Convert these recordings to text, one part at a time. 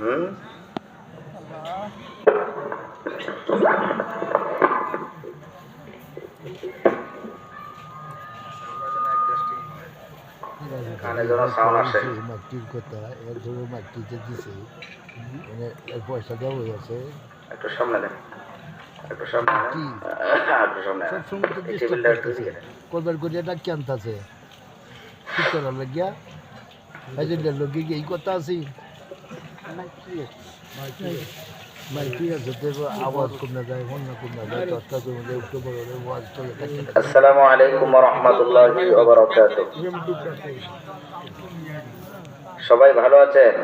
কানে যেন সাউন্ড আসে। মাটির কথা এর ধরো মাটিতে দিছে মানে এর পয়সা দেওয়া হয়ে আছে একটু সামনে দেন, একটু সামনে দেন, কি একটু সামনে সব দেন। সময় তো এই ডিস্টার্ব টেবিলটা একটু করতেছে দিকে দেন। কবার করিয়া ডাকি আনতেছে ঠিক করার লাগিয়া হাজির লোকে এই কথা আছি মাইকি আছে তো আওয়াজ কমে যায় অন্য কমে যায় দশটা মধ্যে একটু বড় আওয়াজ চলে থাকে আসসালামু আলাইকুম ওয়া রাহমাতুল্লাহি ওয়া বারাকাতুহু। সবাই ভালো আছেন?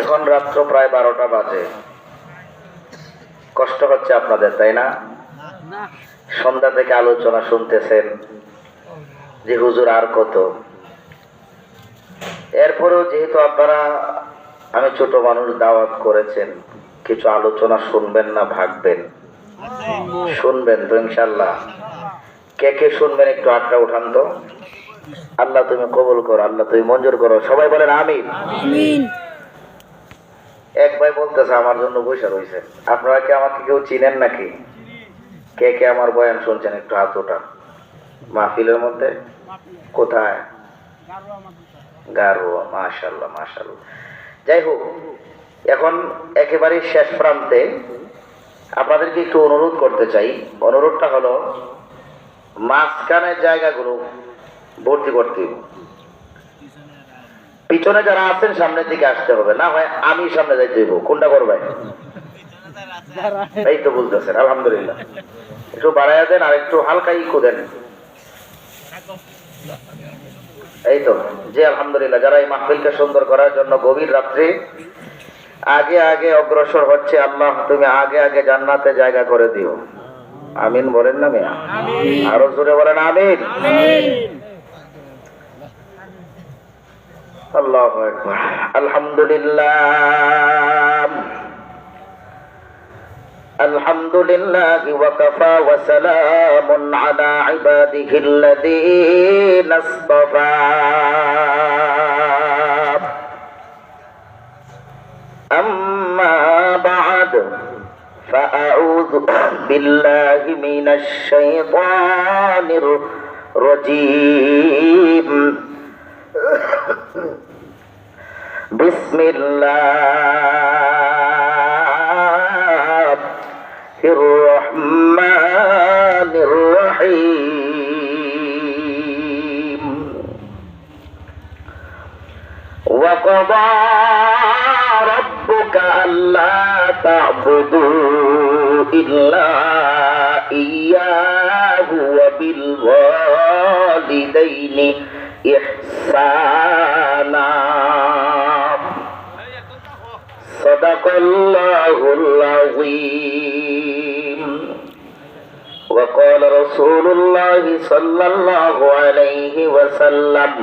এখন রাত্র প্রায় 12টা বাজে। কষ্ট হচ্ছে আপনাদের, তাই না? সন্ধ্যা থেকে আলোচনা শুনতেছেন যে হুজুর আর কত। এরপরেও যেহেতু আপনারা, আমি ছোট মানুষ, দাওয়াত করেছেন, কিছু আলোচনা শুনবেন না ভাগবেন? শুনবেন তো ইনশাল্লাহ? কে কে শুনবেন একটু হাতটা উঠান তো। আল্লাহ তুমি কবুল করো, আল্লাহ তুমি মঞ্জুর করো। সবাই বলেন আমিন। এক ভাই বলতেছে আমার জন্য বসে রয়েছেন। আপনারা কি আমাকে কেউ চিনেন নাকি? কে কে আমার বয়ান শুনছেন একটু হাত ওঠান। মাহফিলের মধ্যে? কোথায়? গারোয়া। মাশাআল্লাহ মাশাআল্লাহ। যাই হোক, এখন একেবারে শেষ প্রান্তে আপনাদেরকে একটু অনুরোধ করতে চাই। অনুরোধটা হলো মাঝখানের জায়গাগুলো ভর্তি করতে হবে। পিছনে যারা আছেন সামনের দিকে আসতে হবে, না হয় আমি সামনে যাইতে হইব। কোনটা করবেন? এই তো বুঝতেছেন, আলহামদুলিল্লাহ। একটু বাড়াইয়া দেন আর একটু হালকা ইকো দেন। এই তো, জি আলহামদুলিল্লাহ। যারা এই মাহফিলকে সুন্দর করার জন্য গভীর রাত্রে আগে আগে অগ্রসর হচ্ছে, আল্লাহ তুমি আগে আগে জান্নাতে জায়গা করে দিও। আমিন বলেন না মিয়া? আরো জোরে বলেন আমিন। আল্লাহু আকবার। আলহামদুলিল্লাহ, আলহামদুলিল্লাহ ওয়া কাফা ওয়া সালামুন আলা ইবাদিহিল্লাযীনা ইসতাফা। আম্মা বা'দ, فأعوذ بالله من الشيطان الرجيم. بسم الله الرحمن الرحيم. وقضى ربك ألا تعبدوا إلا إياه وبالوالدين إحسانا. صدق الله العظيم. وقال رسول الله صلى الله عليه وسلم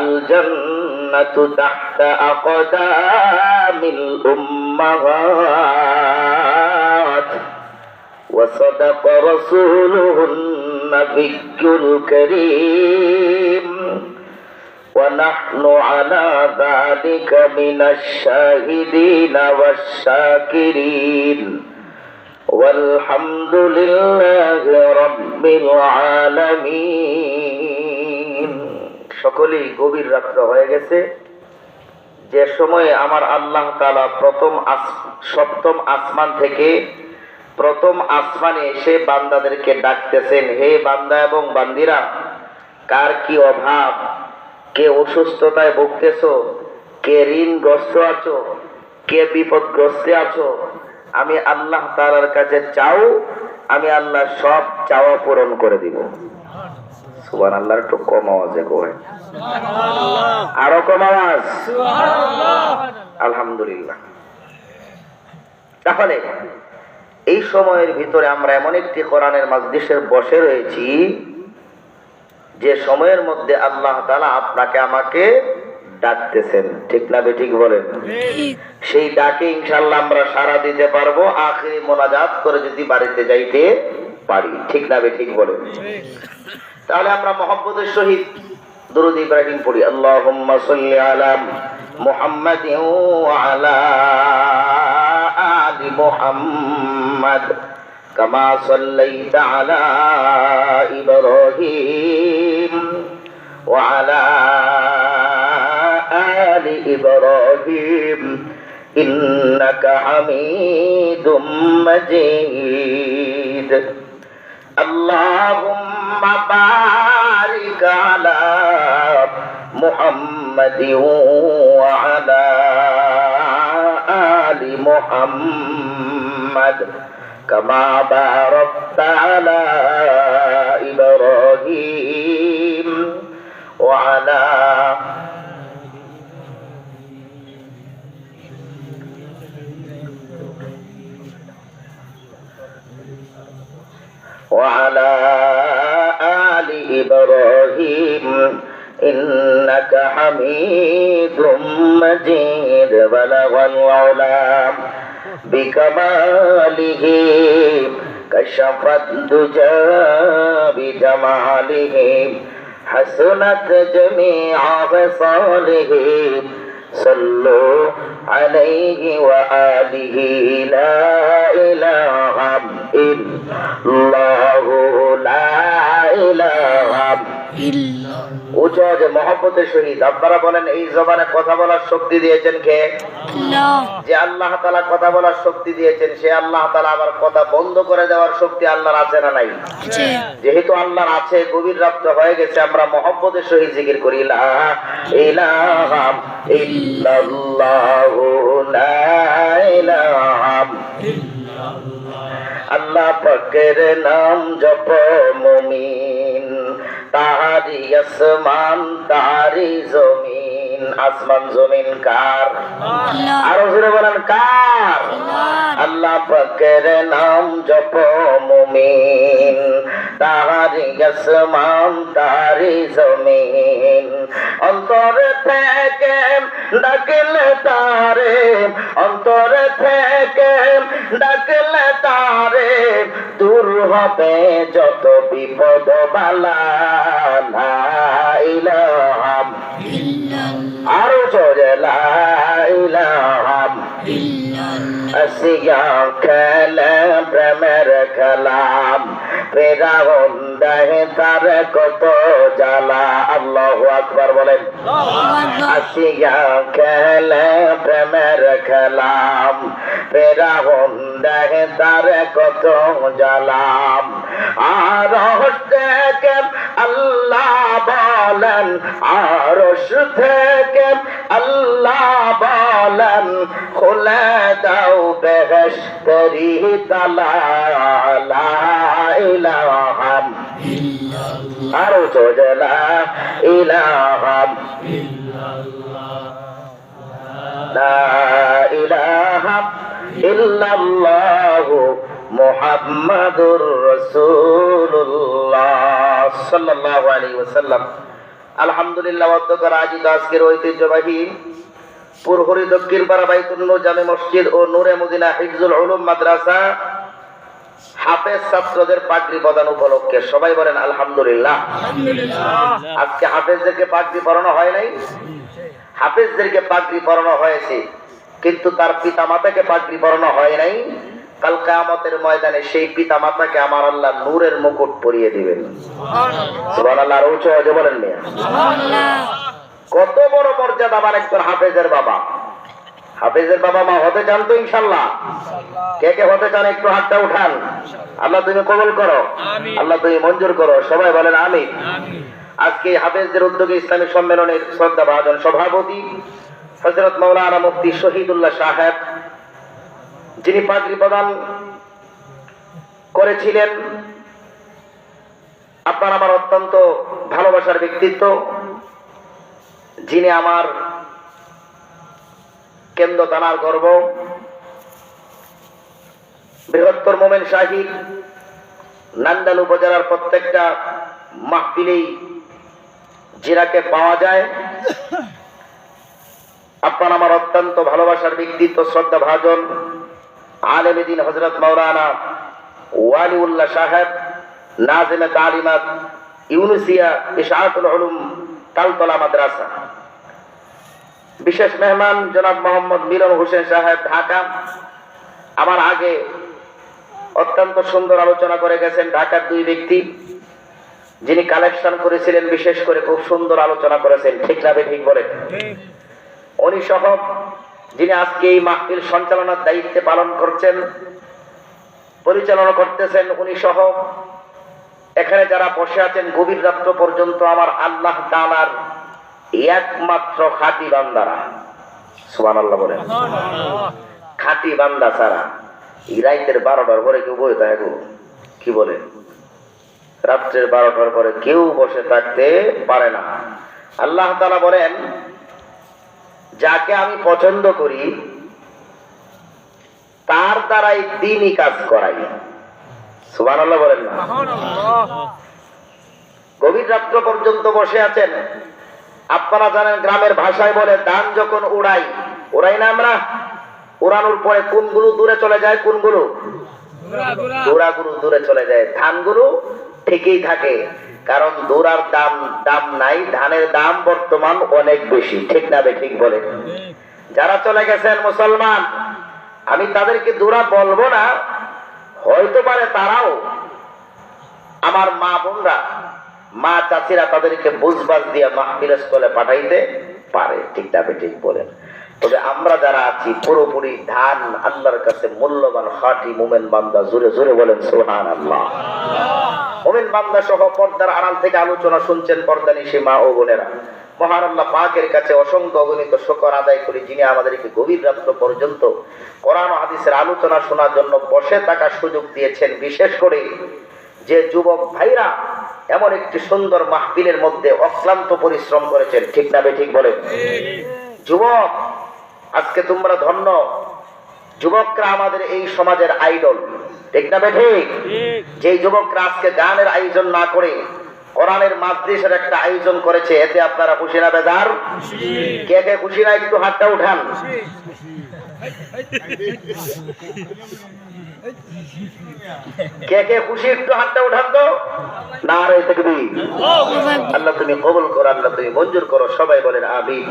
الجنة تحت أقدام الأمهات. وصدق رسوله النبي الكريم. ونحن على ذلك من الشاهدين والشاكرين. والحمد لله رب العالمين. সকলেই গভীর রাত্র হয়ে গেছে। যে সময়ে আমার আল্লাহ তাআলা সপ্তম আসমান থেকে প্রথম আসমানে এসে বান্দাদেরকে ডাকতেছেন, হে বান্দা এবং বান্দিরা, কার কি অভাব, কে অসুস্থতায় ভুগতেছো, কে ঋণগ্রস্ত আছো, কে বিপদগ্রস্তে আছো, আমি আল্লাহ তাআলার কাছে চাও, আমি আল্লাহ সব চাওয়া পূরণ করে দিব। সুবহানাল্লাহ। একটু কম আওয়াজে কয়, আরো কম আওয়াজ। আলহামদুলিল্লাহ। তাহলে এই সময়ের ভিতরে আমরা এমন একটি কোরআনের মাজলিসে বসে রয়েছি যে সময়ের মধ্যে আল্লাহ তাআলা আপনাকে আমাকে ডাকতেছেন, ঠিক না বেঠিক বলেন? সেই ডাকে ইনশাআল্লাহ আমরা সাড়া দিতে পারবো আখিরি মোনাজাত করে যদি বাড়িতে যাইতে পারি, ঠিক না বেঠিক বলেন? তাহলে আমরা মহব্বতের সহিত দুরূদ ইব্রাহিম পড়ি। আল্লাহুম্মা সাল্লি আলা মুহাম্মাদিন ওয়া আলা আলি মুহাম্মাদ কামা সাল্লাইতা আলা ইব্রাহিম ওয়া আলা আলি ইব্রাহিম ইন্নাকা হামিদুম মাজিদ। আল্লাহুম্মা বারিক আলা মুহাম্মাদিন ওয়া আলা আলি মুহাম্মাদ কামা বারাকতা আলা ইব্রাহিম ওয়া আলা وعلى آل إبراهيم إنك حميد مجيد بلغ العلا بكماله كشف الدجى بجماله حسنت جميع خصاله صلوا عليه وآله لا إله إلا الله لا إله إلا উচ্চ যে মহব্বতের সহিত আপনারা বলেন, এই জবানে কথা বলার শক্তি দিয়েছেন কে? আল্লাহ। যে আল্লাহ তাআলা কথা বলার শক্তি দিয়েছেন, সে আল্লাহ তাআলা আবার কথা বন্ধ করে দেওয়ার শক্তি আল্লাহর আছে না নাই? আছে। যেহেতু আল্লাহর আছে, গভীর রাত্র হয়ে গেছে, আমরা মহব্বতের সহিত জিকির করি লা ইলাহা ইল্লাল্লাহু লা ইলাহা ইল্লাল্লাহ। আল্লাহ পাকের নাম জপ মুমিন, তাহারি আসমান তাহারি জমিন। আসমান জমিন কার? আরো জোরে বলেন কার? আল্লাহ পাকের নাম জপ মুমিন, তাহারি আসমান তাহারি জমিন। অন্তর থেকে ডাকলে তারে, অন্তর থেকে ডাকলে তারে, দূর হবে যত বিপদ বালা। লা ইলাহা ইল্লাল্লাহ। আরো জোরে লা ইলাহা ইল্লাল্লাহ। আসিয়া কালাম প্রেমের কালাম, ফেরাউন দেহে তার কত জ্বালা। আল্লাহু আকবার বলেন। আসিয়া কালাম প্রেমের কালাম, ফেরাউন দেহে তার কত জ্বালাম। আরশ থেকে আল্লাহ বলেন, আরশ থেকে আল্লাহ বলেন, খুলে দাও বেহেশতেরি তালা। লা ইলাহা ইল্লাল্লাহ। আরো জোরে লা ইলাহা ইল্লাল্লাহ। লা ইলাহা ইল্লাল্লাহু মুহাম্মাদুর রাসূলুল্লাহ সাল্লাল্লাহু আলাইহি ওয়াসাল্লাম। আলহামদুলিল্লাহ, অধ্যকার আজিত আজকের ঐতিহ্যবাহী পুরহরি দক্ষিণ পাড়া বাইতুল নূর জামে মসজিদ ও নূরে মদিনা হিফজুল উলুম মাদ্রাসা হাফেজ ছাত্রদের পাগড়ি প্রদান উপলক্ষে সবাই বলেন আলহামদুলিল্লাহ। আজকে হাফেজদেরকে পাগড়ি পরানো হয় নাই, হাফেজদেরকে পাগড়ি পরানো হয়েছে, কিন্তু তার পিতা মাতাকে পাগড়ি পরানো হয় নাই। কাল কিয়ামতের ময়দানে সেই পিতা মাতাকে আমার আল্লাহ নূরের মুকুট পরিয়ে দিবেন। সুবহানাল্লাহ। আর উচ্চ আওয়াজে বলেন মিয়া সুবহানাল্লাহ। কত বড় মর্যাদাবান একজন হাফেজের বাবা। হাফেজের বাবা মা হতে চান তো ইনশাআল্লাহ? কে কে হতে চান একটু হাতটা উঠান। আল্লাহ তুমি কবুল করো, আল্লাহ তুমি মঞ্জুর করো, সবাই বলেন আমিন। আজকে হাফেজদের উদ্যোগে ইসলামী সম্মেলনের শ্রদ্ধাভাজন সভাপতি হযরত মাওলানা মুফতি শহীদুল্লাহ সাহেব, যিনি পাগড়ি প্রদান করেছিলেন, আপনার আমার অত্যন্ত ভালোবাসার ব্যক্তিত্ব, যিনি আমার কেন্দ্র থানার গর্ব, বৃহত্তর মোমেন শাহিদ, নান্দাল উপজেলার প্রত্যেকটা মাহফিলেই জিরাকে পাওয়া যায়। আপনার আমার অত্যন্ত ভালোবাসার ব্যক্তিত্ব, শ্রদ্ধা ভাজন আলেম দ্বীন হযরত মাওলানা ওয়ালিউল্লাহ সাহেব, নাজিমে তালিমাত ইউনুসিয়া ইশাআতুল উলুম তালতলা মাদ্রাসা। বিশেষ মেহমান জনাব মোহাম্মদ মিলন হোসেন সাহেব, ঢাকা। আমার আগে অত্যন্ত সুন্দর আলোচনা করে গেছেন ঢাকার দুই ব্যক্তি, যিনি কালেকশন করেছিলেন, বিশেষ করে খুব সুন্দর আলোচনা করেছেন, ঠিক না ঠিক বলেন? উনি সহ যিনি আজকে এই মাহফিল সঞ্চালনার দায়িত্বে পালন করছেন, পরিচালনা করতেছেন, উনি সহ এখানে যারা বসে আছেন গভীর রাত্র পর্যন্ত আমার আল্লাহ তাআলার একমাত্র খাঁটি বান্দারা। সুবহানাল্লাহ বলেন। খাঁটি বান্দা ছাড়া এই রাতের 12টার পরে কেউ বসে থাকে? কি বলেন? রাত্রের 12টার পরে কেউ বসে থাকতে পারে না। আল্লাহ তাআলা বলেন, যাকে আমি পছন্দ করি তার দ্বারাই দ্বীনি কাজ করাই। সুবহানাল্লাহ বলেন না? গভীর রাত্র পর্যন্ত বসে আছেন। আপনারা জানেন গ্রামের ভাষায় বলে ধান যখন উড়াই না আমরা, উড়ানোর পরে কোনগুলো দূরে চলে যায়? কোনগুলো? দৌড়াগুলো দূরে চলে যায়, ধানগুলো ঠিকই থাকে। কারণ দৌড়ার দাম নাই, ধানের দাম বর্তমান অনেক বেশি, ঠিক না ঠিক বলে? যারা চলে গেছেন মুসলমান, আমি তাদেরকে দৌড়া বলবো না, হয়তো পারে তারাও আমার মা বোনরা, মা চাচিরা তাদেরকে বুঝবাজ দিয়ে মাহফিলের স্থলে পাঠাইতে পারে, ঠিক না ঠিক বলেন? তবে আমরা যারা আছি পুরোপুরি ধান আল্লাহর কাছে মূল্যবান খাঁটি মুমিন বান্দা, জোরে জোরে বলেন সুবহানাল্লাহ। মুমিন বান্দা সহ পর্দার আড়াল থেকে আলোচনা শুনছেন পর্দানিশী মা ও বোনেরা, মহান আল্লাহ পাকের কাছে অসংখ্য অগণিত শুকর আদায় করি, যিনি আমাদেরকে গভীর রাত্র পর্যন্ত কোরআন ও হাদিসের আলোচনা শোনার জন্য বসে থাকার সুযোগ দিয়েছেন। বিশেষ করে যে যুবক ভাইরা এমন একটি সুন্দর মাহফিলের মধ্যে অক্লান্ত পরিশ্রম করেছেন, ঠিক না ঠিক বলেন? যুবক, আজকে তোমরা ধন্য। যুবকরা আমাদের এই সমাজের আইডল, ঠিক না ঠিক? যে যুবকরা আজকে গানের আয়োজন না করে কোরআনের মাজলিসের একটা আয়োজন করেছে, এতে আপনারা খুশি না বেজার? কে কে খুশি না একটু হাতটা উঠান। কে কে খুশি একটু হাতটা উঠান তো। নারে তাকবীর। আল্লাহ তুমি কবুল করো, আল্লাহ তুমি মঞ্জুর করো, সবাই বলেন আমিন।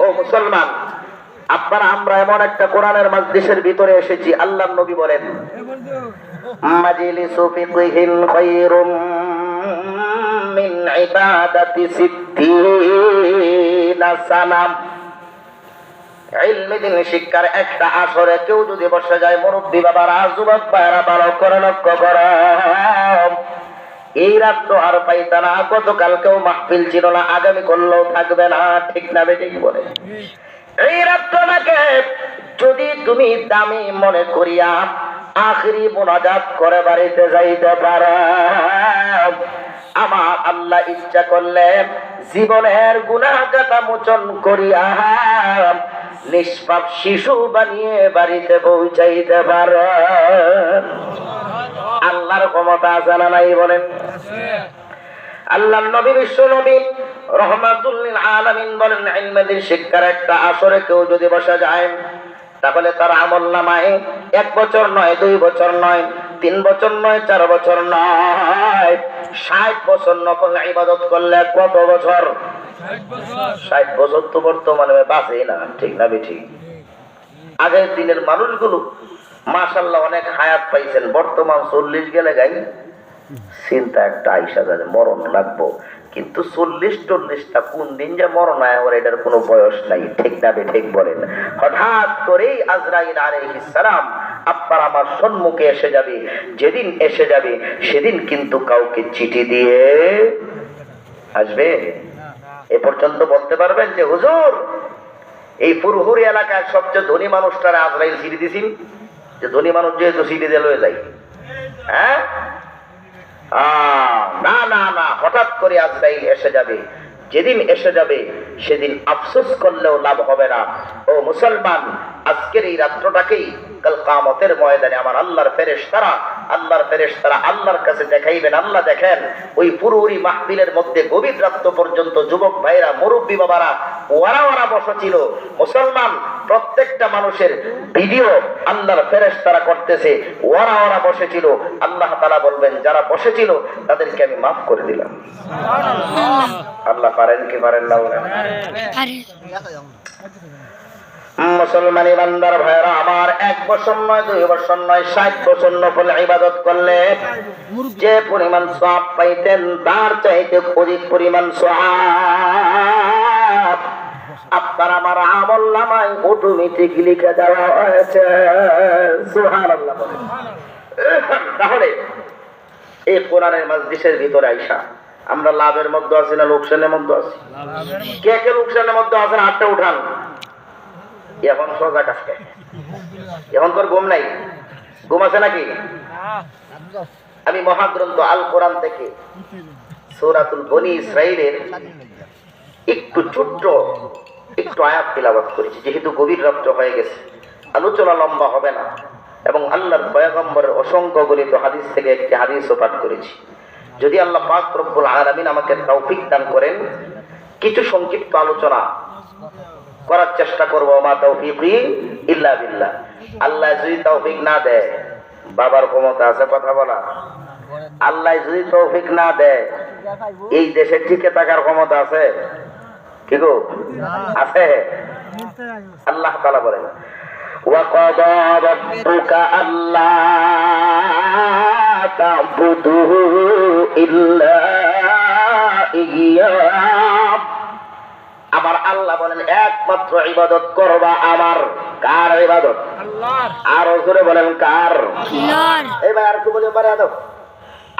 ও মুসলমান, আপনারা আমরা এমন একটা কোরআনের মাজলিসের ভিতরে এসেছি, আল্লাহর নবী বলেন, মাজলিসু ফিকহিন খায়রুম মিন ইবাদাতি সিত্তিনা সানাম। ইলমে দ্বীন শিক্ষার একটা আসরে কেউ যদি বসে যায়, মুরব্বী বাবারা, যুবক ভাইরা, ভালো করে লক্ষ্য করো, এই রাত্র আর পাইতা না, গতকাল কেউ মাহফিল ছিল না, আগামী করলেও থাকবে না, ঠিক না ঠিক বলে? এই রাত্রটাকে যদি তুমি দামি মনে করিয়া আখিরি মুনাজাত করে বাড়িতে যাইতে পারো, আমার আল্লাহ ইচ্ছা করলে জীবনের গুনাহ কাটা মোচন করিয়া নিষ্পাপ শিশু বানিয়ে বাড়িতে পৌঁছাইতে পারো। আল্লাহর ক্ষমতা আছে না নাই বলেন? আল্লাহর নবী, বিশ্ব নবী রাহমাতুল লিল আলামিন বলেন, ইলমে দ্বীন শিক্ষার একটা আসরে কেউ যদি বসে যায়, তাহলে তার আমলনামায় 1 বছর নয়, 2 বছর নয়, 3 বছর নয়, 4 বছর নয়, 60 বছর নফল ইবাদত করলে কত বছর? 60 বছর তো বর্তমানে বাঁচে না, ঠিক না ঠিক? আগের দিনের মানুষগুলো মাশাআল্লাহ অনেক হায়াত পাইছেন, বর্তমান 40 গেলে গাই চিন্তা একটা আইসা যায়, মরণ লাগবো। কিন্তু 40-40টা কোন দিন যে মরণ আয় ওর এটার কোনো বয়স নাই, ঠিক না ঠিক বলেন? হঠাৎ করেই আজরাইল আলাইহিস সালাম আপনার আমার সম্মুখে এসে যাবে। যেদিন এসে যাবে সেদিন কিন্তু কাউকে চিঠি দিয়ে আসবে। এ পর্যন্ত বলতে পারবেন যে হুজুর এই ফুরহুরি এলাকার সবচেয়ে ধনী মানুষটারা আজরাইল চিঠি দিছিল, যে ধনী মানুষ যেহেতু চিঠি দিয়ে লয়ে যায়? হ্যাঁ, না না না, হঠাৎ করে আজরাইল এসে যাবে। যেদিন এসে যাবে সেদিন আফসোস করলেও লাভ হবে না। ও মুসলমান, আজকের এই রাত্রটাকেই কাল কিয়ামতের ময়দানে আমার আল্লাহর ফেরেশতারা আল্লাহর কাছে দেখাইবেন। আল্লাহ দেখেন ওই পুরোপুরি মাহফিলের মধ্যে গভীর রাত্র পর্যন্ত যুবক ভাইরা, মুরব্বী বাবারা ওরা ওরা বসেছিল। মুসলমান প্রত্যেকটা মানুষের ভিডিও আল্লাহর ফেরেশতারা করতেছে, ওরা ওরা বসেছিল। আল্লাহ তাআলা বলবেন যারা বসেছিল তাদেরকে আমি মাফ করে দিলাম। আল্লাহ পারেন কি পারেন না? মুসলমান ইমানদার ভাইরা আমার, 1 বছর নয়, 2 বছর নয়, 60 বছর নফল ইবাদত করলে যে পরিমাণ সওয়াব পাইতেন তার চাইতে অধিক পরিমাণ সওয়াব আপনার আমার আমলনামায় অটোমেটিক লিখে দেওয়া হয়েছে। সুবহানাল্লাহ। তাহলে এই কোরআনের মাজলিসের ভিতরে আইসা আমরা লাভের মধ্যে আছি না লোকসানের মধ্যে আছি? কে কে লোকসানের মধ্যে আছেন হাতটা উঠান। এখন সোজা কাজকে, এখন তোর ঘুম নাই, ঘুম আছে নাকি? আমি মহাগ্রন্থ আল কোরআন থেকে সূরাতুল বনী ইসরাঈলের একটু ছোট্ট একটু আয়াত তিলাওয়াত করেছি, যেহেতু গভীর রাত্র হয়ে গেছে, আলোচনা লম্বা হবে না, এবং আল্লাহর পয়গম্বরের অসংখ্য গলিত হাদিস থেকে একটি হাদিসও পাঠ করেছি। যদি আল্লাহ পাক রব্বুল আলামিন আমাকে তৌফিক দান করেন, কিছু সংক্ষিপ্ত আলোচনা করার চেষ্টা করবো। মা তৌফিকি ইল্লা বিল্লাহ। আল্লাহ যদি তৌফিক না দেয়, বাবার ক্ষমতা আছে কথা বলা? আল্লাহ যদি তৌফিক না দেয়, এই দেশে টিকে থাকার ক্ষমতা আছে কি গো? আছে? আল্লাহ তাআলা বলেন ওয়াকাদা রাব্বুকা আল্লা তা'বুদু ইল্লা ইয়্যাহু। আমার আল্লাহ বলেন একমাত্র ইবাদত করবা আমার। কার ইবাদত? আল্লাহর। আর জোরে বলেন কার? আল্লাহর। এবার আর কি বলে পারে আদব?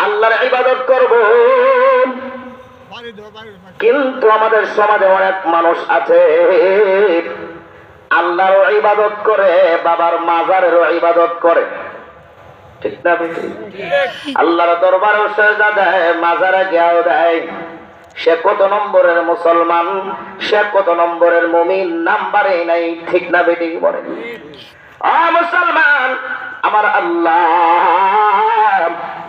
আল্লাহর ইবাদত করব। কিন্তু আমাদের সমাজে অনেক মানুষ আছে আল্লাহর ইবাদত করে, বাবার মাজারেরও ইবাদত করে। ঠিক না? আল্লাহর দরবারে সেজদা দেয়, মাজারে গিয়েও দেয়। সে কত নম্বরের মুসলমান, সে কত নম্বরের মুমিন, নাম্বারে নাই। ঠিক না বেটি? বলে মুসলমান, আমার আল্লাহ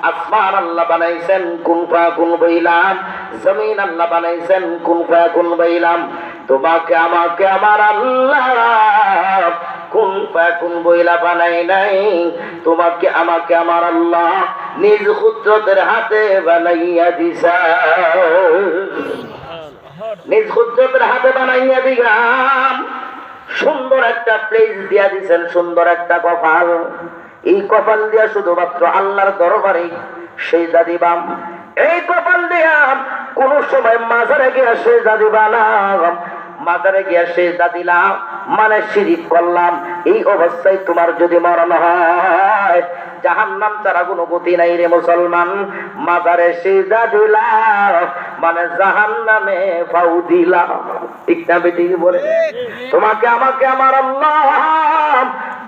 আসমান আল্লাহ বানাইছেন কুন ফায়াকুন বইলাম, জমিন আল্লাহ বানাইছেন কুন ফায়াকুন বইলাম। তোমাকে আমাকে আমার আল্লাহ কুন ফায়াকুন বইলা বানাই নাই, তোমাকে আমাকে আমার আল্লাহ নিজ কুদরতের হাতে বানাইয়া দিছা। নিজ কুদরতের হাতে বানাইয়া দিলাম। সুন্দর একটা প্লেস দিয়া দিছেন, সুন্দর একটা কপাল। এই কপাল দিয়া শুধুমাত্র আল্লাহর দরবারে সেজদা দিবাম। এই কপাল দিয়া কোন সময় মাজারে গিয়া সেজদা দিবা না। মাজারে গিয়া সেজদা দিলাম মানে শিরিক করলাম। এই অবস্থায় তোমার যদি মরণ হয়, জাহান্নাম ছাড়া কোনো গতি নাই রে মুসলমান। মাজারে সিজদা দিলাম মানে জাহান্নামে ফাউ দিলাম। ঠিক না বেটি? বলে তোমাকে আমাকে আমার আল্লাহ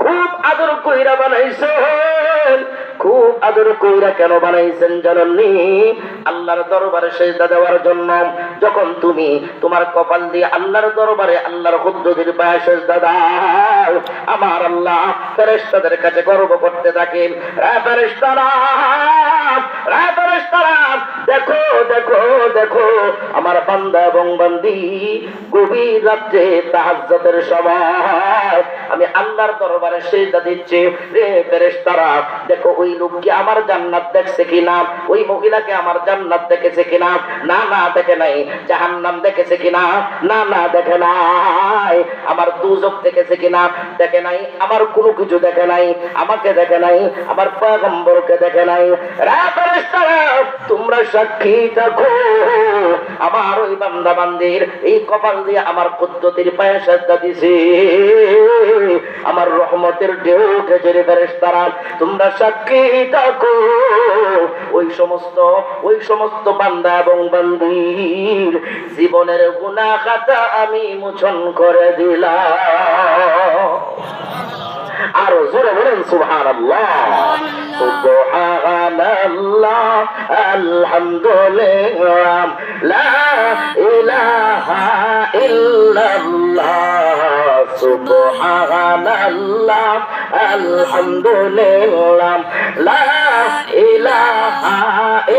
খুব আদর কইরা বানাইছেন। খুব আদর কইরা কেন বানাইছেন জানেননি? আল্লাহর দরবারে সিজদা দেওয়ার জন্য। যখন তুমি তোমার কপাল দিয়ে আল্লাহর দরবারে আল্লাহর কুদরতের পায়ে সিজদা দাও, আমার আল্লাহ ফেরেশতাদের কাছে গর্ব করতে থাকে, ফেরেশতারা, ফেরেশতারা, দেখো দেখো দেখো আমার বান্দা এবং বান্দি গভীর রাত্রে তাহাজ্জুদের সময় আমি আল্লাহর দরবারে সিজদা দিচ্ছি। রে ফেরেশতারা, দেখো ওই লোককে আমার জান্নাত দেখছে কিনা, ওই মহিলাকে আমার জান্নাত দেখেছে কিনা। না না দেখে নাই। জাহান্নাম দেখেছে কিনা? না না দেখে নাই। আমার দুজক দেখেছে কিনা? দেখে নাই। আমার কোনো কিছু দেখে নাই। আমাকে দেখে নাই, আমার পয়গম্বরকে দেখে নাই। রে ফেরেশতারা, তোমরা সাক্ষী থাকো আমার ওই বান্দা বান্দির এই কপাল দিয়ে আমার কুদরতের পায়ে সিজদা দিছি, আমার রহমতের ঢেউ উঠেছে। রে ফেরেশতারা, তোমরা সাক্ষী থাকো ওই সমস্ত বান্দা এবং বান্দির জীবনের গুনাহ খাতা আমি মোচন করে দিলাম। আর জোরে বলেন সুবহানাল্লাহ। সুবহানাল্লাহ, আলহামদুলিল্লাহ, লা ইলাহা ইল্লাল্লাহ। সুবহানাল্লাহ, আলহামদুলিল্লাহ, লা ইলাহা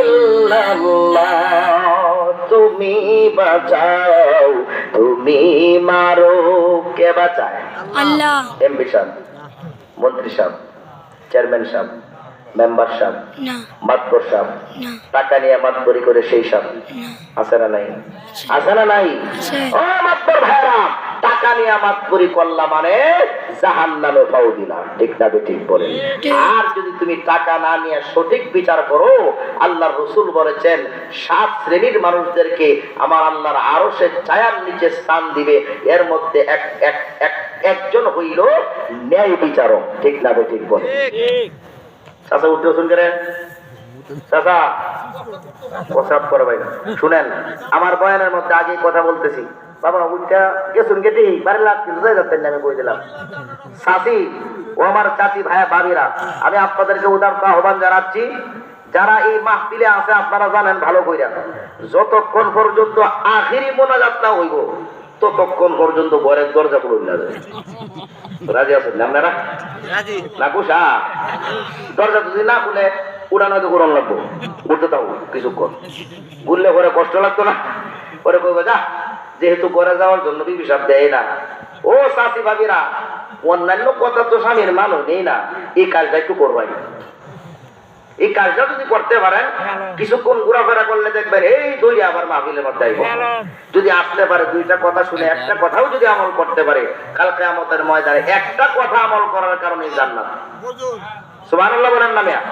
ইল্লাল্লাহ। তুমি বাঁচাও, তুমি মারো, কে বাঁচায়? আল্লাহ। এমপি সাহেব, মন্ত্রী সাহেব, চেয়ারম্যান সাহেব, মেম্বার সাহেব, না মাতবর সাহেব, না টাকা নিয়ে মাতবরি করে সেই সাহেব আছে না নাই? আছে না নাই? আছে। ও মাতবর ভাইরা, টাকা নিয়ে মাতবরি করলা মানে জাহান্নামে পাও দিলাম, ঠিক না ঠিক বলেন? ঠিক। আর যদি তুমি টাকা না নিয়ে সঠিক বিচার করো, আল্লাহর রাসূল বলেছেন 7 শ্রেণীর মানুষদেরকে আমার আল্লাহর আরশের ছায়ার নিচে স্থান দিবে, এর মধ্যে একজন হইল ন্যায় বিচারক, ঠিক না ঠিক বলেন? চাচা উঠতে শুন করে চাচা প্রসাব করে ভাই শুনেন, আমার বয়ানের মধ্যে আগে কথা বলতেছি, বাবা উঠটা গেছুন গেটি বাড়ি লাভ কিন্তু যাই যাচ্ছেন না, আমি বই দিলাম চাচি ও আমার চাচি ভাইয়া ভাবিরা, আমি আপনাদেরকে উদারতা আহ্বান জানাচ্ছি, যারা এই মাহফিলে আছে আপনারা জানেন ভালো কইরা, যতক্ষণ পর্যন্ত আখিরি মোনাজাত না হইব ততক্ষণ পর্যন্ত ঘরের দরজা খুলুন না। রাজি আছেন না আপনারা? না কুসা দরজা যদি না খুলে উড়ানো হয়তো গরম লাগবো, উঠতে দাও কিছুক্ষণ, ঘুরলে ঘরে কষ্ট লাগতো না, পরে কইবো যা, যেহেতু ঘরে যাওয়ার জন্য বিবি সাহেব দেয় না। ও চাচি ভাবিরা, অন্যান্য কথা তো স্বামীর মানুষ নেই না, এই কাজটা একটু করবাই, এই কাজটা যদি করতে পারেন কিছুক্ষণ ঘোরাফেরা করলে দেখবেন এই দৌড়ে আবার মাহফিলের মধ্যে আইব। যদি আসতে পারে দুইটা কথা শুনে একটা কথাও যদি আমল করতে পারে, কাল কিয়ামতের ময়দানে একটা কথা আমল করার কারণে জান্নাত। সুবহানাল্লাহ বলেন না মিয়া?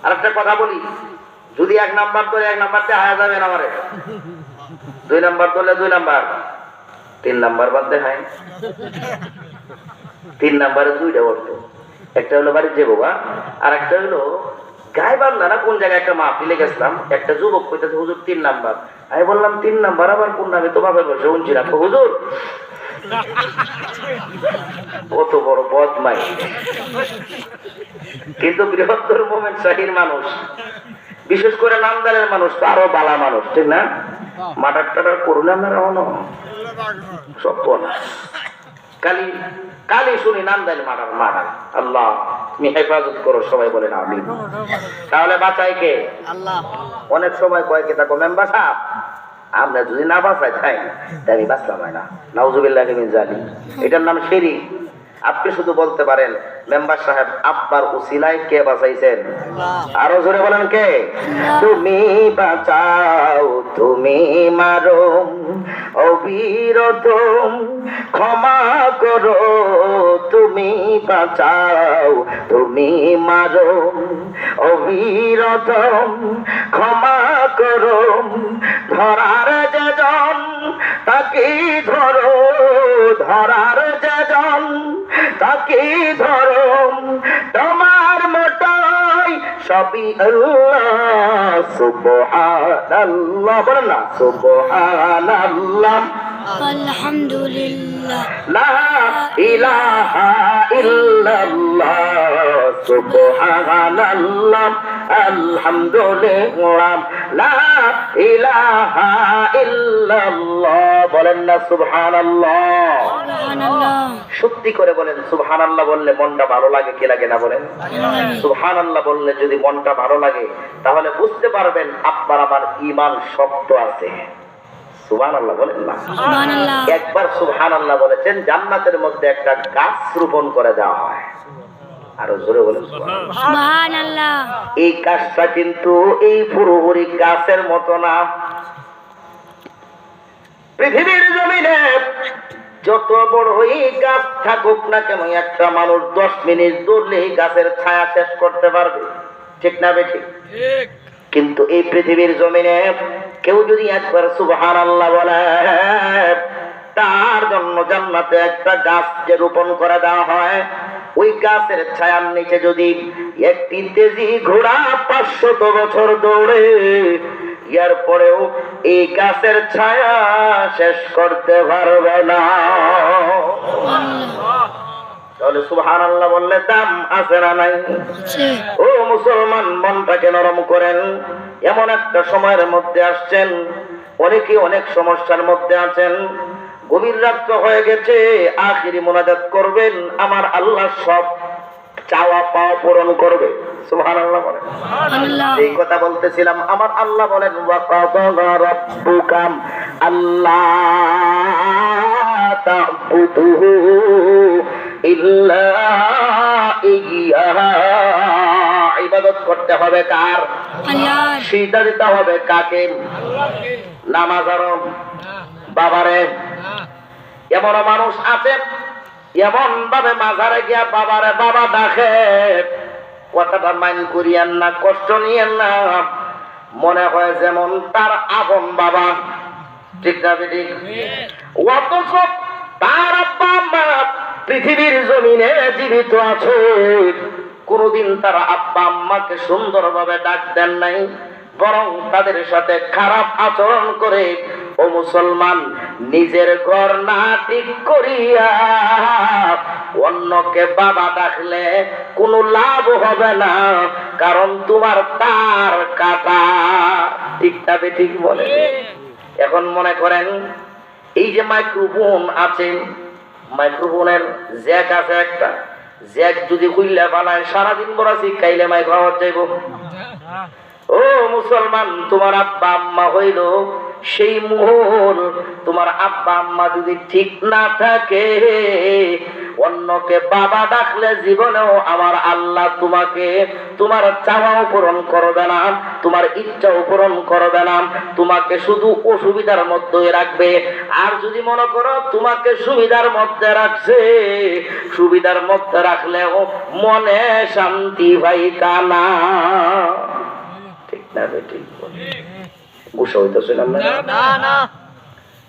আর একটা কথা বলি, যদি 1 নাম্বার ধরে 1 নাম্বার দিয়ে হায়া যাবেন আমারে, 2 নাম্বার ধরলে 2 নাম্বার, 3 নাম্বার বাদ দেখায়, 3 নাম্বারে 2টা অর্থ, একটা হলো বাড়ির যে বাবা, আর একটা হলো গাইবার না কোন জায়গায় একটা মাহফিলে গেছিলাম, একটা যুবক কইতেছে হুজুর 3 নাম্বার, আমি বললাম 3 নাম্বার আবার কোন নামে, তো বাপের বসে উনছি না হুজুর, কত বড় বদমাই। কিন্তু বৃহত্তর মোমেন্ট শাহীর মানুষ, বিশেষ করে নামদালের মানুষ তো আরো বালা মানুষ, ঠিক না? মাটার টাটার করুন আপনারা সব কালি কালি শুনি নামদাল মাটার মাটার, আল্লাহ তুমি হেফাজত করো, সবাই বলেন আমিন। তাহলে বাঁচাই কে? আল্লাহ। অনেক সময় কয় কে থাকো মেম্বার সাহেব, আমরা যদি না বাঁচাই তাই আমি বাঁচলাম হয় না, নাউজুবিল্লাহ মিন জালিক, এটার নাম শিরক। আপনি শুধু বলতে পারেন মেম্বার সাহেব আপনার উসিলায় কে বাঁচাইছেন? আরো জোরে বলেন কে? তুমি বাঁচাও, তুমি মারো, অবিরত ক্ষমা করো, তুমি বাঁচাও, তুমি মারো, অবিরত ক্ষমা করো, ধরার যেজন তাকে ধরো, ধরার যেজন তাকে ধরো, তোমার মোটাই সবই আল্লাহ, সুবহানাল্লাহ বলেন না, সুবহানাল্লাহ আলহামদুলিল্লাহ লা ইলাহা ইল্লাল্লাহ, সুবহানাল্লাহ আলহামদুলিল্লাহ লা ইলাহা ইল্লাল্লাহ, বলেন না সুবহানাল্লাহ। সুবহানাল্লাহ। সত্যি করে বলেন সুবহানাল্লাহ বললে মনটা ভালো লাগে কি লাগে না বলেন? সুবহানাল্লাহ বললে যদি মনটা ভালো লাগে তাহলে বুঝতে পারবেন আপনার আমার ঈমান শক্ত আছে। সুবহানাল্লাহ বলেন না? সুবহানাল্লাহ। একবার সুবহানাল্লাহ বলেছেন জান্নাতের মধ্যে একটা গাছ রোপণ করে দেওয়া হয়, আরো জোরে বলেন সুবহানাল্লাহ। এই গাছটা কিন্তু এই পুরোপুরি গাছের মতো না, পৃথিবীর জমিনে যত বড় এই গাছ থাকুক না কেন একটা মানুষ 10 মিনিট দৌড়লে এই গাছের ছায়া শেষ করতে পারবে, ঠিক না বেঠিক? কিন্তু এই পৃথিবীর জমিনে কেউ যদি একবার সুবহানাল্লাহ বলে তার জন্য জান্নাতে একটা গাছ যে রোপণ করে দেওয়া হয়, ওই গাছের ছায়ার নিচে যদি একটি তেজি ঘোড়া 500 বছর দৌড়ে, এর পরেও এই গাছের ছায়া শেষ করতে পারবে না। তাহলে সুবহানাল্লাহ বললে দাম আছে না নাই? ও মুসলমান, মনটাকে নরম করেন। এমন একটা সময়ের মধ্যে আসছেন, অনেকে অনেক সমস্যার মধ্যে আছেন, গভীর রাত্র হয়ে গেছে, আখিরি মুনাজাত করবেন, আমার আল্লাহ সব চাওয়া পাওয়া পূরণ করবে। সুবহানাল্লাহ বলেন। এই কথা বলতেছিলাম, আমার আল্লাহ বলেন ওয়া কাযা রাব্বুকা আল্লাহ তা'বুদু ইল্লা ইয়্যাহু, ইবাদত করতে হবে কার? আল্লাহ। সিজদা দিতে হবে কাকে? নামাজ আরো বাবারে। এমন মানুষ আছে এমন ভাবে মাজারে গিয়া বাবারে বাবা ডাকে, কথাটা মাইন্ড করিয়েন না, কষ্ট নিয়েন না, মনে হয় যেমন তার আপন বাবা, ঠিক না বেটি? অথচ তার আব্বা আম্মা পৃথিবীর জমিনে জীবিত আছে, কোনদিন তার আব্বা আম্মাকে সুন্দরভাবে ডাক দেন নাই, বরং তাদের সাথে খারাপ আচরণ করে। ও মুসলমান, নিজের ঘর না ঠিক করিয়া অন্যকে বাবা ডাকলে কোনো লাভ হবে না, কারণ তোমার তার কাটা, ঠিক না ঠিক বলে? এখন মনে করেন এই যে মাইক্রোফোন আছে, মাইক্রোফোনের জ্যাক আছে একটা, জ্যাক যদি খুললে বানায় সারাদিন বড় শিখাইলে মাইক্রো আওয়াজ যাইব। ও মুসলমান, তোমার আব্বা আম্মা হইল সেই মোহর, তোমার আব্বা আম্মা যদি ঠিক না থাকে, অন্যকে বাবা ডাকলে জীবনেও আমার আল্লাহ তোমাকে তোমার চাওয়াও পূরণ করবে না, তোমার ইচ্ছাও পূরণ করবে না, তোমাকে শুধু অসুবিধার মধ্যে রাখবে। আর যদি মনে করো তোমাকে সুবিধার মধ্যে রাখছে, সুবিধার মধ্যে রাখলেও মনে শান্তি পাইতা না, ঠিক না ঠিক বলে? বুঝা হইতেছিলাম না?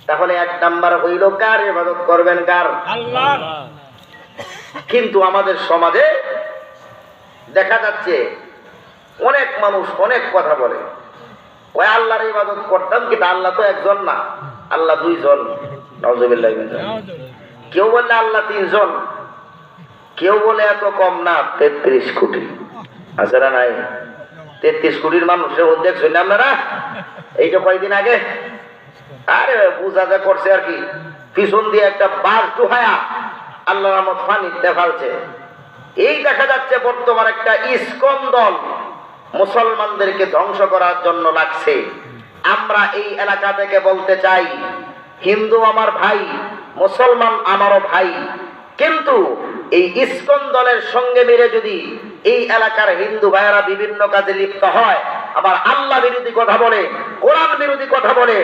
তাহলে এক নাম্বার হইল কার ইবাদত করবেন? কার? আল্লাহ। কিন্তু আমাদের সমাজে দেখা যাচ্ছে অনেক মানুষ অনেক কথা বলে, ওই আল্লাহর ইবাদত করতাম, কিন্তু আল্লাহ তো একজন না, আল্লাহ দুইজন। নাউজুবিল্লাহ। কেউ বললে আল্লাহ তিনজন, কেউ বলে এত কম না 33 কোটি আছে না নাই? 33 কোটির মানুষের উদ্যোগ শুনলাম আপনারা এই যে কয়েকদিন আগে, আরে বুঝা যা করছে আর কি, পিছন দিয়ে একটা বাস ডুহায়া আল্লাহর রহমত পানিতে ফেলছে। এই দেখা যাচ্ছে বর্তমান একটা ইসকন দল মুসলমানদেরকে ধ্বংস করার জন্য লাগছে। আমরা এই এলাকা থেকে বলতে চাই, হিন্দু আমার ভাই, মুসলমান আমারও ভাই, কিন্তু এই ইসকন দলের সঙ্গে মিলে যদি এই এলাকার হিন্দু ভাইয়েরা বিভিন্ন কাজে লিপ্ত হয়, আবার আল্লাহ বিরোধী কথা বলে, কোরআন বিরোধী কথা বলে,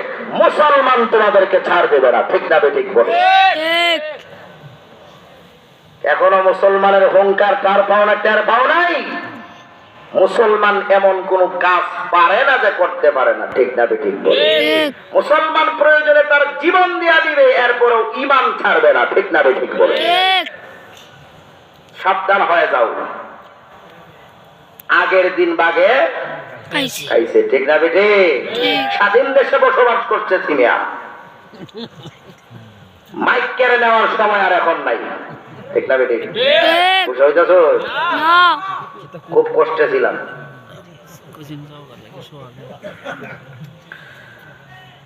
মুসলমান তোমাদেরকে ছাড় দেবে না, ঠিক না ঠিক বলে? ঠিক। এখনো মুসলমানের অহংকার টার পাওনা টের পাও নাই। মুসলমান এমন কোন কাজ পারে না যে করতে পারে না, ঠিক না ঠিক বলে? ঠিক। মুসলমান প্রয়োজনে তার জীবন দিয়া দিবে, এরপরেও ঈমান ছাড়বে না, ঠিক না ঠিক বলে? ঠিক। সাবধান হয়ে যাও, আগের দিন বাগে খাইছি। খাইছে, ঠিক না বেটে? ঠিক। স্বাধীন দেশে বসবাস করছে তিনিয়া, মাইক কেড়ে নেওয়ার সময় আর এখন নাই, ঠিক না বেটে? ঠিক। বুঝা হইতেছ? না। খুব কষ্টে ছিলাম।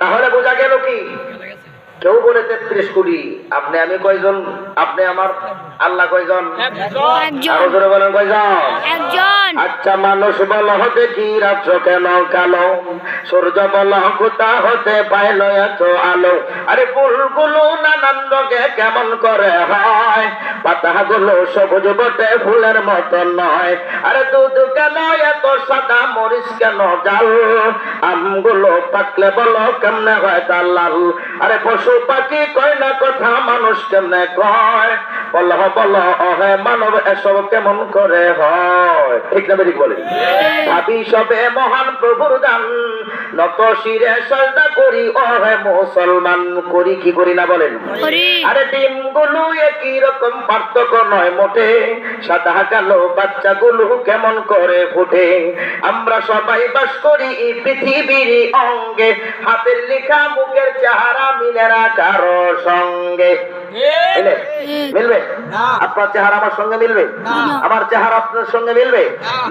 তাহলে বোঝা গেল কি, কেউ বলে 33 কোটি, আপনি আমি কয়জন? আপনি আমার আল্লাহ কয়জন? একজন। আরো জোরে বলেন কয়জন? একজন। আচ্ছা মানুষ বল হতে কি রাত্র কেন কালো, সূর্য বল কোথা হতে পাইল এত আলো, আরে ফুলগুলো নানান রঙে কেমন করে হয়, পাতাগুলো সবুজ বটে ফুলের মতো নয়, আরে দুধ কেন এত সাদা, মরিচ কেন জাল, আমগুলো পাকলে বলো কেমনে হয় তার লাল, আরে পশু পাখি কয় না কথা, মানুষ কেমনে কয়, বলো বলো অহে মানব এসব কেমন করে হয়, ঠিক না ঠিক বলে? ভাবি সবে মহান প্রভুর দান, নত শিরে সজদা করি অহে মুসলমান, করি কি করি না বলেন? করি। আরে ডিমগুলো একই রকম, পার্থক্য নয় মোটে, সাদা কালো বাচ্চাগুলো কেমন করে ফুটে, আমরা সবাই বাস করি এই পৃথিবীর অঙ্গে, হাতের লেখা মুখের চেহারা মিলে না কারো সঙ্গে, মিলবে? আপনার চেহারা আমার সঙ্গে মিলবে? আমার চেহারা আপনার সঙ্গে মিলবে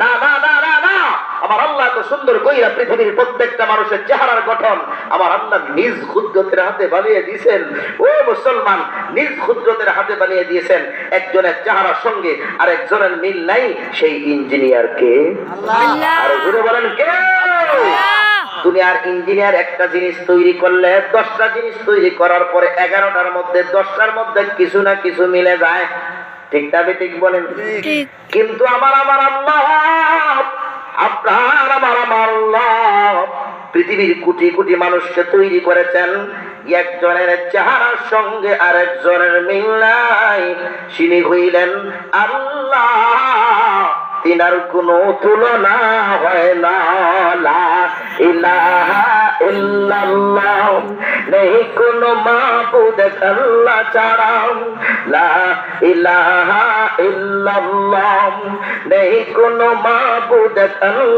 না? না না না না। আমার আল্লাহ তো সুন্দর কইরা পৃথিবীর প্রত্যেকটা মানুষের চেহারার গঠন আমার আল্লাহ নিজ কুদরতের হাতে বানিয়ে দিয়েছেন। ও মুসলমান, নিজ কুদরতের হাতে বানিয়ে দিয়েছেন। একজনের চেহারার সঙ্গে আর একজনের মিল নাই, সেই ইঞ্জিনিয়ার কে? আল্লাহ। আর জোরে বলেন কে? দুনিয়ার ইঞ্জিনিয়ার একটা জিনিস তৈরি করলে 10টা জিনিস তৈরি করার পরে 11টার মধ্যে 10টার মধ্যে কিছু না কিছু মিলে যায়, ঠিক না ঠিক বলেন? ঠিক। কিন্তু আমার আল্লাহ, আপনার আমার আল্লাহ পৃথিবীর কোটি কোটি মানুষকে তৈরি করেছেন, একজনের চেহারার সঙ্গে আরেকজনের মিল নাই, তিনি হইলেন আল্লাহ, তিনার কোনো তুলনা হয় না। লা ইলাহা ইল্লাল্লাহ, নেই কোনো মাবুদ আল্লাহ ছাড়া। লা ইলাহা ইল্লাল্লাহ, নেই কোনো মাবুদ আল্লাহ